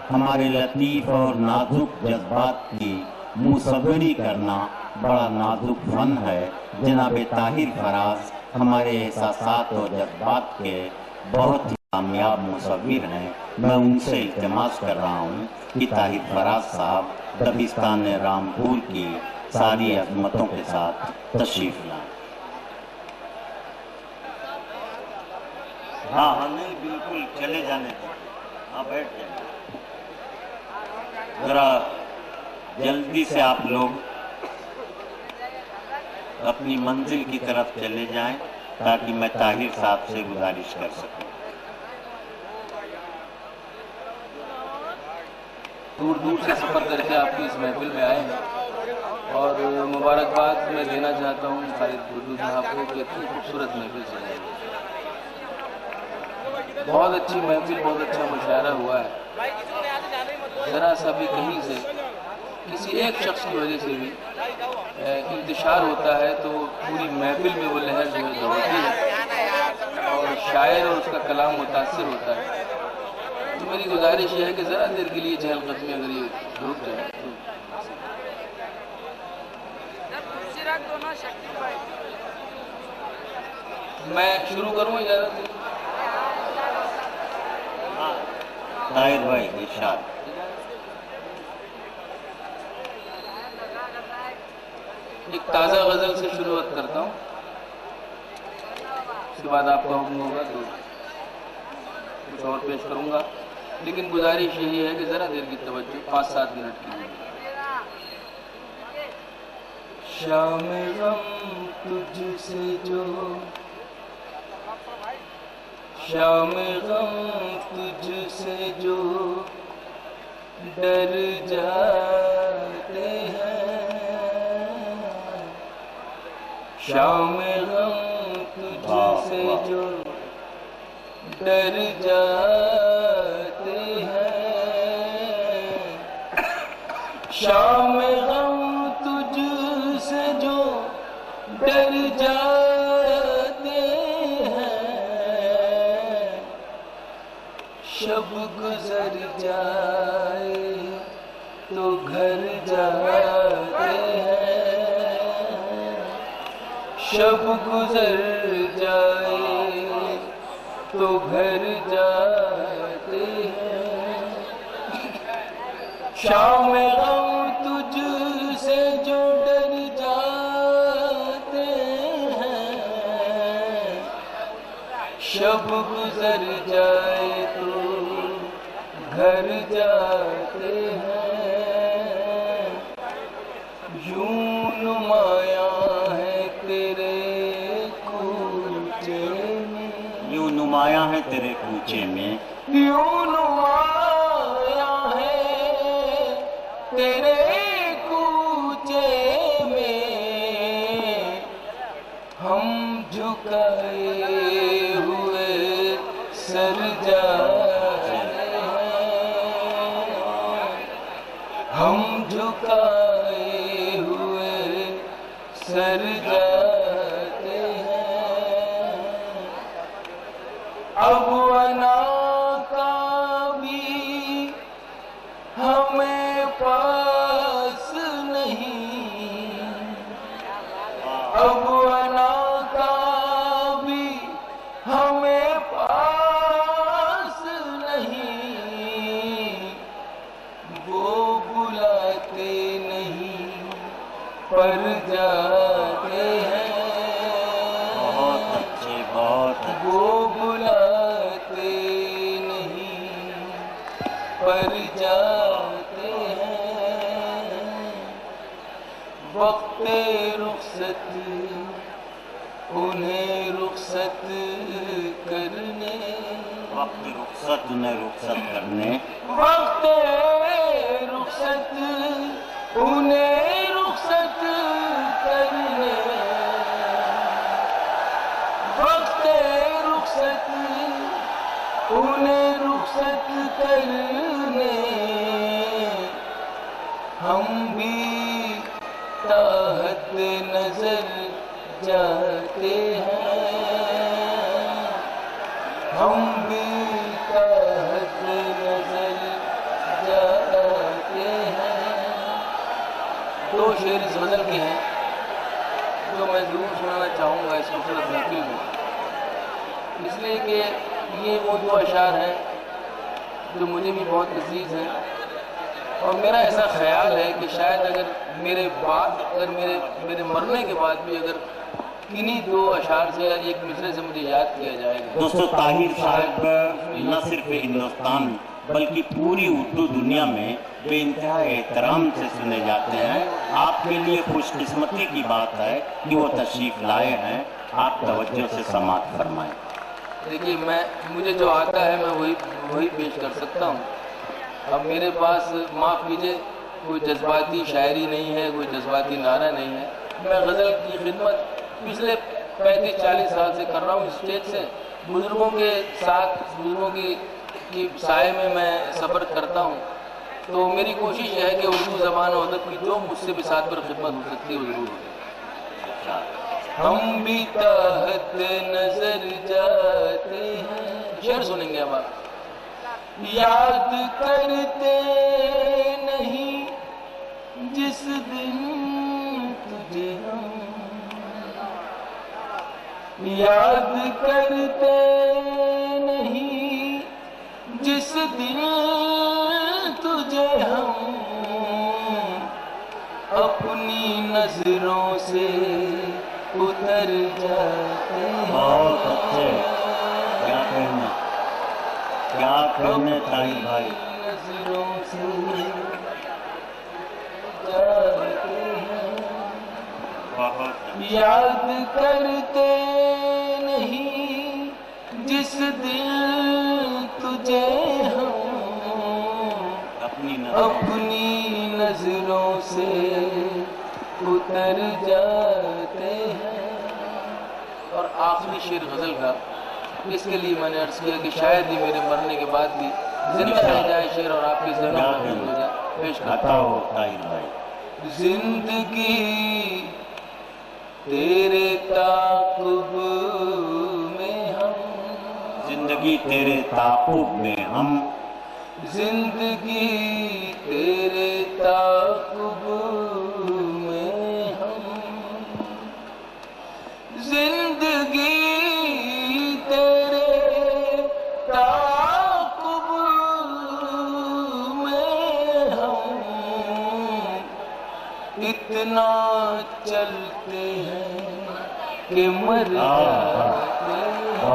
हमारे लतीफ़ और नाजुक जज्बात की मुसव्वरी करना बड़ा नाजुक फन है। जनाब ताहिर फराज हमारे एहसासात और जज्बात के बहुत ही कामयाब मुसव्विर हैं। मैं उनसे इल्तिमास कर रहा हूँ कि ताहिर फराज साहब दबिस्तान रामपुर की सारी अजमतों के साथ तशरीफ लाएं। हाँ हाँ, नहीं बिल्कुल चले जाने दो, हाँ बैठ जाए। जरा जल्दी से आप लोग अपनी मंजिल की तरफ चले जाएं ताकि मैं ताहिर साहब से गुजारिश कर सकूं। दूर दूर से सफ़र करके आपकी इस महफिल में आए हैं और मुबारकबाद मैं देना चाहता हूँ खालिद बुर्दू साहब को कि इतनी खूबसूरत महफिल सजाई। बहुत अच्छी महफिल, बहुत अच्छा मुशायरा हुआ है। ज़रा सा भी कहीं से किसी एक शख्स की वजह से भी इंतशार होता है तो पूरी महफिल में वो लहर जो है दौड़ती है और शायर और उसका कलाम मुतासिर होता है। तो मेरी गुजारिश ये है कि ज़रा देर के लिए चहलकदमी अगर ये रुक जाए तो मैं शुरू करूँ इजाज़त से। ताहिर भाई इरशाद। एक ताज़ा गज़ल से शुरुआत करता हूँ, उसके बाद आपका हुक्म होगा तो कुछ और पेश करूँगा। लेकिन गुजारिश यही है कि ज़रा देर की तवज्जो, 5-7 मिनट की। शाम गम तुझसे जो, शाम गम तुझसे जो डर जाते हैं, शाम गम तुझसे जो डर जाते हैं, शाम गम तुझसे जो डर जाते हैं, शब गुजर जाए तो घर जाते हैं, शब गुजर जाए तो घर जाते हैं, शाम गम तुझसे जो डर जाते हैं, शब गुजर जाए तो घर जाते हैं, यूं नुमाया है तेरे कूचे में, यूं नुमाया है तेरे कूचे में, यूं नुमाया है तेरे कूचे में, हम झुकाए हुए सर जाते हैं, हम झुकाए हुए सर जाते हैं, अब अना का भी हमें पास नहीं, अब अना का भी हमें पास नहीं, वो बुलाते नहीं पर जाते हैं, बहुत अच्छे, बहुत अच्छे। वो बुलाते नहीं पर जाते हैं, वक्त रुखसत उन्हें रुखसत करने, वक्त रुखसत उन्हें रुखसत करने, वक्त रुखसत उन्हें रुखसत करने, वक्त रुखसत उन्हें रुखसत करने, हम भी ताहत नजर जाते हैं, हम भी ताहत नजर दो शेर इस गज़ल के हैं जो मैं ज़रूर सुनाना चाहूँगा इस खूबसूरत महफिल में, इसलिए कि ये वो दो अशार हैं जो मुझे भी बहुत अजीज़ हैं। और मेरा ऐसा ख्याल है कि शायद अगर मेरे मरने के बाद भी अगर किन्हीं दो अशार से या एक मिसरे से मुझे याद किया जाएगा। दोस्तों, ताहिर साहब न सिर्फ हिंदुस्तान बल्कि पूरी उर्दू दुनिया में बेइंतहा एहतराम से सुने जाते हैं। आपके लिए खुशकिस्मती की बात है कि वो तशरीफ लाए हैं। आप तवज्जो से समाअत फरमाएं। देखिए, मुझे जो आता है मैं वही पेश कर सकता हूँ। अब मेरे पास, माफ़ कीजिए, कोई जज्बाती शायरी नहीं है, कोई जज्बाती नारा नहीं है। मैं गज़ल की खिदमत पिछले 35-40 साल से कर रहा हूँ स्टेज से। बुज़ुर्गों के साथ, बुज़ुर्गों की साए में मैं सफ़र करता हूँ। तो मेरी कोशिश है कि उर्दू ज़बान और अदब की जो मुझसे भी साथ पर खिदमत हो सकती है वो ज़रूर हो। हम भी ताहत नजर जाते हैं, शेर सुनेंगे अब आप। याद करते नहीं जिस दिन तुझे हम, याद करते नहीं जिस दिन तुझे हम, अपनी नजरों से उतर जाते हैं। बहुत अच्छे, क्या कहने ताहिर भाई। नजरों से जाते हैं, याद करते नहीं जिस दिन तुझे हम, अपनी नजरों से उतर जाते हैं। और आखिरी शेर गज़ल का, इसके लिए मैंने अर्ज़ किया कि शायद ही मेरे मरने के बाद भी जिंदा रह जाए शेर और आपकी ज़हन हो जाए। पेश करता हूँ। जिंदगी तेरे ताक़ुब में हम, जिंदगी तेरे ताक़ुब में हम, जिंदगी तेरे ताक़ुब में हम, जिंदगी तेरे ताक़ुब में हम, इतना चलते हैं कि मर जाते हैं।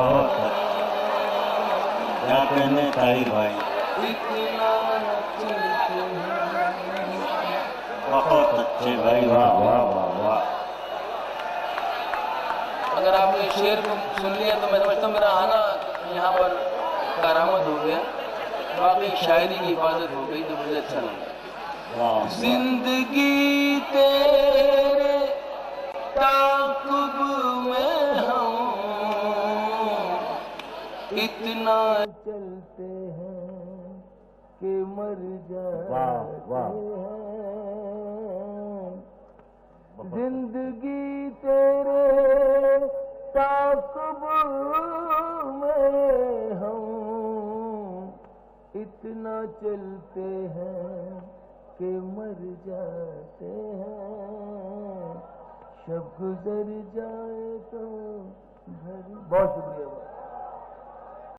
क्या कहने ताहिर भाई। इतना चलते हैं। बहुत अच्छे भाई, वाह वाह वाह वाह। अगर आपने शेर को सुन लिया तो मैं समझता हूँ मेरा आना यहाँ पर करामत हो गया। वाकई शायरी की हिफाजत हो गई तो मुझे अच्छा लगा। जिंदगी तेरे ताक़ुब में हम, इतना चलते हैं कि मर जाते हैं। जिंदगी तेरे ताक़ुब में हम, इतना चलते हैं कि मर जाते हैं। शब गुजर जाए तो बहुत शुक्रिया।